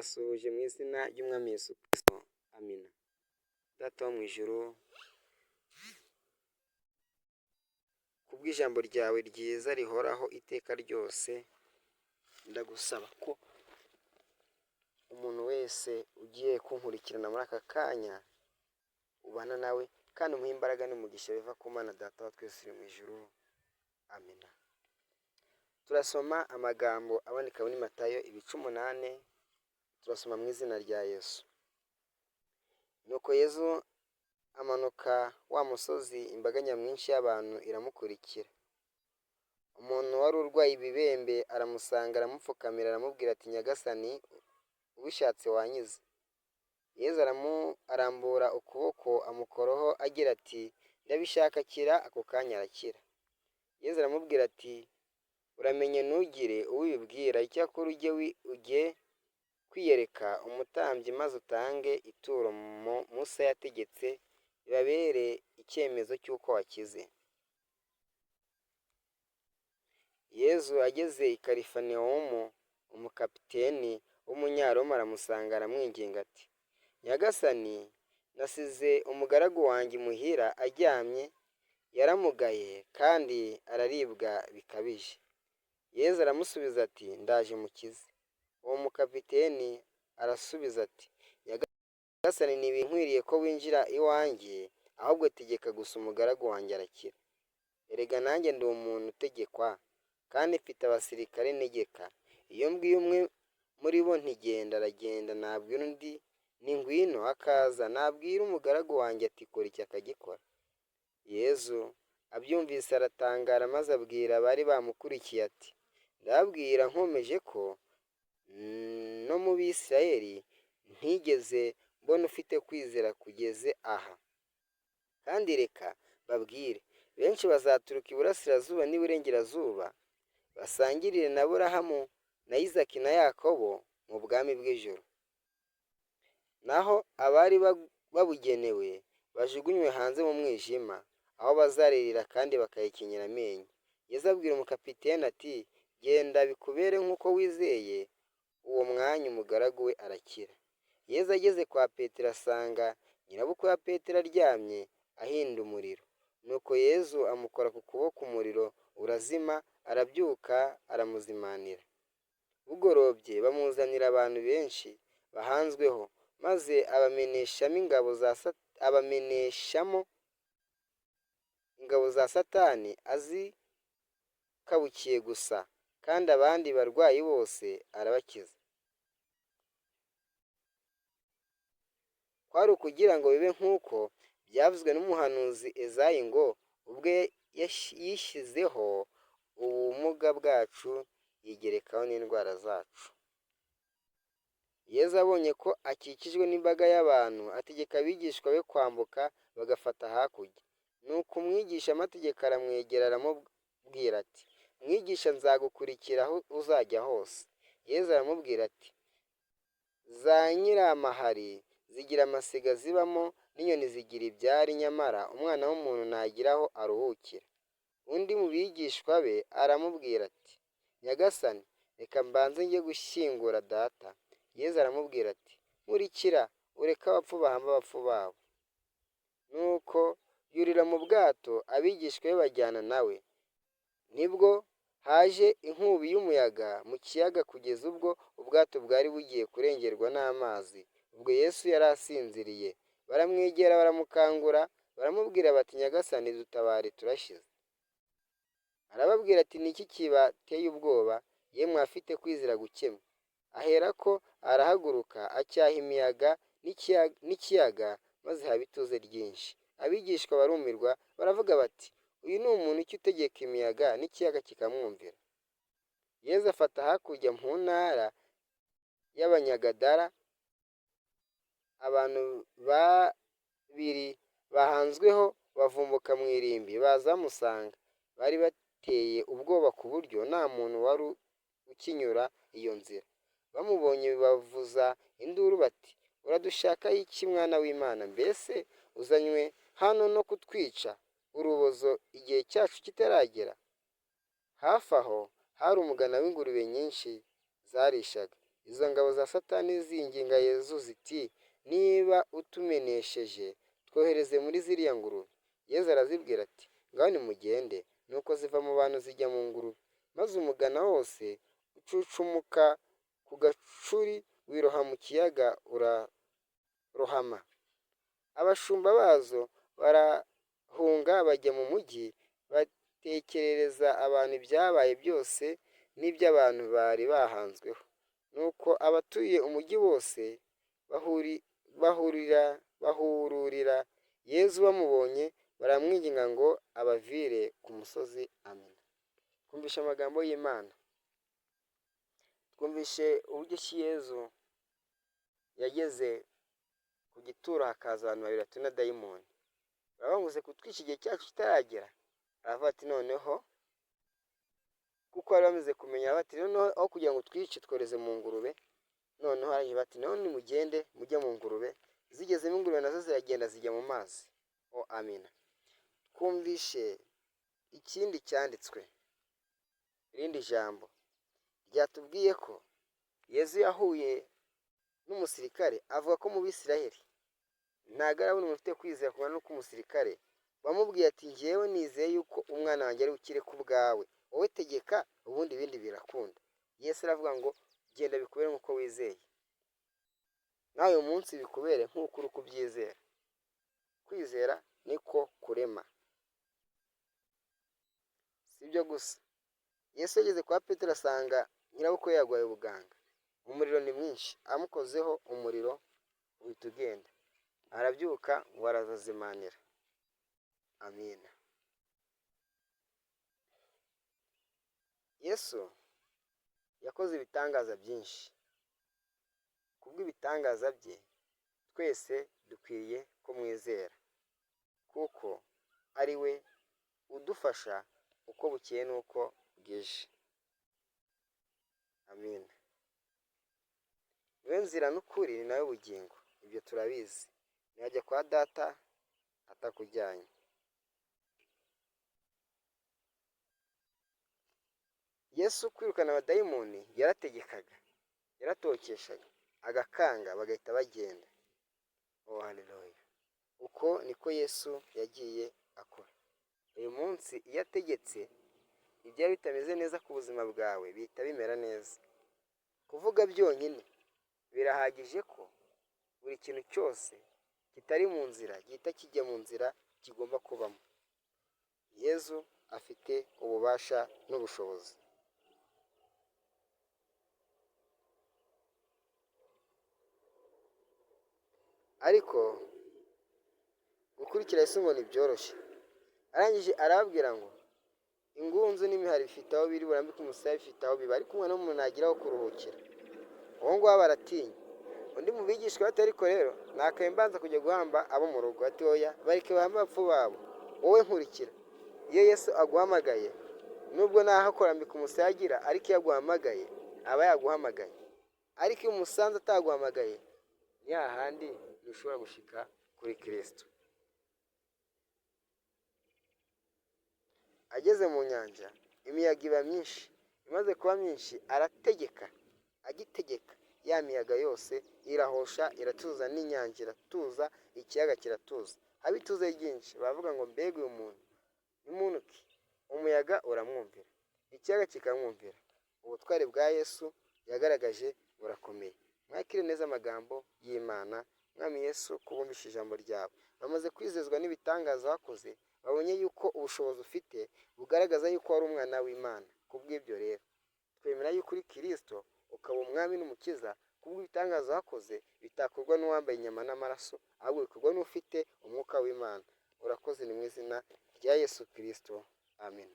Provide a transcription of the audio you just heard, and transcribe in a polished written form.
ndabasuhuje mu izina ry'Umwami Yesu Kristo. Amina. Data wo mu ijuru, kubw'ijambo ryawe ryiza rihoraho iteka ryose, ndagusaba ko umuntu wese ugiye kunkurikirana muri aka kanya ubana nawe kandi umuhe imbaraga n'umugisha biva ku Mana Data wa twese uri mu ijuru. Amina. Turasoma amagambo aboneka muri Matayo 8, turasoma mu izina rya Yesu. Nuko Yesu amanuka wa musozi, imbaga nyamwinshi y'abantu iramukurikira. Umuntu wari urwaye ibibembe aramusanga, aramupfukamira, aramubwira ati, Nyagasani, ubishatse wankiza. Yesu arambura ukuboko amukoraho agira ati, ndabishaka, kira. Ako kanya arakira. Yesu aramubwira ati, uramenye ntugire uwibwira, icyakora ujye kwiyereka umutambyi maze utange ituro Musa yategetse, bibabere icyemezo cy'uko wakize. Yesu ageze i Kafarinawomu, umukapiteni w'umunyaroma aramusanga, aramwinginga ati, Nyagasani, nasize umugaragu wanjye imuhira aryamye, yaramugaye kandi araribwa bikabije. Yesu aramusubiza ati, ndaje mukize. Uwo mukapiteni arasubiza ati, Nyagasani, ntibinkwiriye ko winjira iwanjye, ahubwo tegeka gusa umugaragu wanjye arakira. Erega nanjye ndi umuntu utegekwa, kandi mfite abasirikare ntegeka. Iyo mbwiye umwe muri bo nti genda, aragenda. Nabwira undi ni ngwino, akaza. Nabwira umugaragu wanjye ati kora iki, akagikora. Yesu abyumvise aratangara, maze abwira abari bamukurikiye ati, ndababwira nkomeje ko no mu Bisirayeli ntigeze mbona ufite kwizera kugeze aha. Kandi reka babwire, benshi bazaturuka iburasirazuba n'iburengerazuba, basangirire na Aburahamu na Isaki na Yakobo mu bwami bw'ijuru. Naho abari babugenewe bajugunywe hanze mu mwijima, aho bazaririra kandi bakayikinyira amenyo. Yesu abwira umukapiteni ati, genda, bikubere nk'uko wizeye. Uwo mwanya umugaragu we arakira. Yesu ageze kwa Petero asanga nyirabukwe wa Petero aryamye ahinda umuriro. Nuko Yesu amukora ku kuboko, umuriro urazima, arabyuka aramuzimanira. Bugorobye bamuzanira abantu benshi bahanzweho, maze abameneshamo ingabo za Satani azikabukiye gusa, kandi abandi barwayi bose arabakiza. Kwari ukugira ngo bibe nk'uko byavuzwe n'umuhanuzi Ezayi ngo, ubwe yishyizeho ubumuga bwacu, yigerekaho n'indwara zacu. Yesu abonye ko akikijwe n'imbaga y'abantu, ategeka abigishwa be kwambuka bagafata hakurya. Nuko umwigisha amategeko aramwegera, aramubwira ati, Mwigisha, nzagukurikira aho uzajya hose. Yesu aramubwira ati, za nyiramahari zigira amasiga zibamo, n'inyoni zigira ibyari, nyamara umwana w'umuntu ntagira aho aruhukira. Undi mu bigishwa be aramubwira ati, Nyagasani, reka mbanze njye gushyingura data. Yesu aramubwira ati, nkurikira, ureke abapfu bahamba abapfu babo. Nuko yurira mu bwato, abigishwa be bajyana nawe. Nibwo haje inkubi y'umuyaga mu kiyaga kugeza ubwo ubwato bwari bugiye kurengerwa n'amazi. Ubwo Yesu yari asinziriye. Baramwegera baramukangura, baramubwira bati, Nyagasani, dutabare, turashize. Arababwira ati, ni iki kibateye ubwoba, yemwe afite kwizera gukemwe? Aherako arahaguruka, acyaha imiyaga n'ikiyaga, maze haba ituze ryinshi. Abigishwa barumirwa, baravuga bati, uyu ni umuntu ki utegeka imiyaga n'ikiyaga kikamwumvira? Yesu afata hakurya mu ntara y'Abanyagadara. Abantu babiri bahanzweho bavumbuka mu irimbi, baza bamusanga. Bari bateye ubwoba ku buryo nta muntu wari ukinyura iyo nzira. Bamubonye bavuza induru bati, uradushakaho iki, mwana w'Imana? Mbese uzanywe hano no kutwica urubozo igihe cyacu kitaragera? Hafi aho hari umugana w'ingurube nyinshi zarishaga. Izo ngabo za Satani zinginga Yezu ziti, niba utumenesheje twohereze muri ziriya ngurube. Yezu arazibwira ati, ngaho nimugende. Nuko ziva mu bantu zijya mu ngurube, maze umugana wose ucucumuka ku gacuri wiroha mu kiyaga urarohama. Abashumba bazo barahunga bajya mu mujyi, batekerereza abantu ibyabaye byose n'ibyo abantu bari bahanzweho. Nuko abatuye umujyi bose bahururira Yezu bamubonye, baramwinginga ngo abavire ku musozi. Amen. Twumvishe amagambo y'Imana. Twumvishe uburyo ki Yezu yageze ku gituro hakaza abantu babiri batuwe na dayimoni. Barababuze kutwica igihe cyacu kitaragera. Aravuga ati noneho, kuko bari bamaze kumenya, bati noneho aho kugira ngo twice tworeze mu ngurube. Noneho aravuga ati none nimugende mujye mu ngurube. Zigezemo ingurube nazo ziragenda zijya mu mazi. Amina. Twumvishe ikindi cyanditswe, irindi jambo ryatubwiye ko Yezu yahuye n'umusirikare, avuga ko mu Bisiraheli ntabwo arabona umuntu ufite kwizera kubona no k'umusirikare bamubwiye ati, njyewe nizeye yuko umwana wanjye ari bukire ku bwawe, wowe tegeka ubundi ibindi birakunda. Yesu aravuga ngo genda bikubere nk'uko wizeye. Nawe uyu munsi bikubere nk'uko uri kubyizera. Kwizera niko kurema. Si ibyo gusa, Yesu yageze kwa Petero asanga nyirabukwe yarwaye ubuganga. Umuriro ni mwinshi, amukozeho umuriro uhita ugenda. Arabyuka ngo arazazimanira. Amina. Yesu yakoze ibitangaza byinshi. Kubw'ibitangaza bye twese dukwiye kumwizera, kuko ari we udufasha uko bukeye n'uko bwije. Amina. Niwe nzira n'ukuri ni nawe bugingo. Ibyo turabizi. Ntiyajya kwa data atakujyanye. Yesu kwirukana abadayimoni yarategekaga, yaratokeshaga, agakanga bagahita bagenda. Haleluya. Uko niko Yesu yagiye akora. Uyu munsi iyo ategetse, ibyari bitameze neza ku buzima bwawe bihita bimera neza. Kuvuga byonyine birahagije ko buri kintu cyose kitari mu nzira gihita kijya mu nzira kigomba kubamo. Yezu afite ububasha n'ubushobozi. Ariko gukurikira Yesu ngo ntibyoroshye. Arangije arababwira ngo ingunzu n'imihari bifite aho biri, burambike umusaya bifite aho biba, ariko umwana w'umuntu ntagira aho kuruhukira. Uwo ngabo baratinya. Undi mu bigishwa bati, ariko rero nakaye mbanza kujya guhamba abo mu rugo. Ati oya, bareke bahamba abapfu babo, wowe nkurikira. Iyo Yesu aguhamagaye, nubwo naho kurambika umusaya agira, ariko iyo aguhamagaye aba yaguhamagaye. Ariko iyo umusanze ataguhamagaye, ni hahandi ntushobora gushika kuri Kristo. Ageze mu nyanja, imiyaga iba myinshi. Imaze kuba myinshi, arategeka. Agitegeka, ya miyaga yose irahosha, iratuza, n'inyanja iratuza, ikiyaga kiratuza. Haba ituze ryinshi. Bavuga ngo mbega uyu muntu ni muntu ki? Umuyaga uramwumvira, ikiyaga kikamwumvira. Ubutware bwa Yesu yagaragaje burakomeye. Mwakire neza amagambo y'Imana. Mwami Yesu, kubumvisha ijambo ryawe. Bamaze kwizezwa n'ibitangaza wakoze, babonye yuko ubushobozi ufite bugaragaza yuko wari umwana w'Imana. Kubw'ibyo rero twemera yuko uri Kristo, ukaba umwami n'umukiza. Kubw'ibitangaza wakoze bitakorwa n'uwambaye inyama n'amaraso, ahubwo bikorwa n'ufite umwuka w'Imana. Urakoze, ni mu izina rya Yesu Kristo. Amen.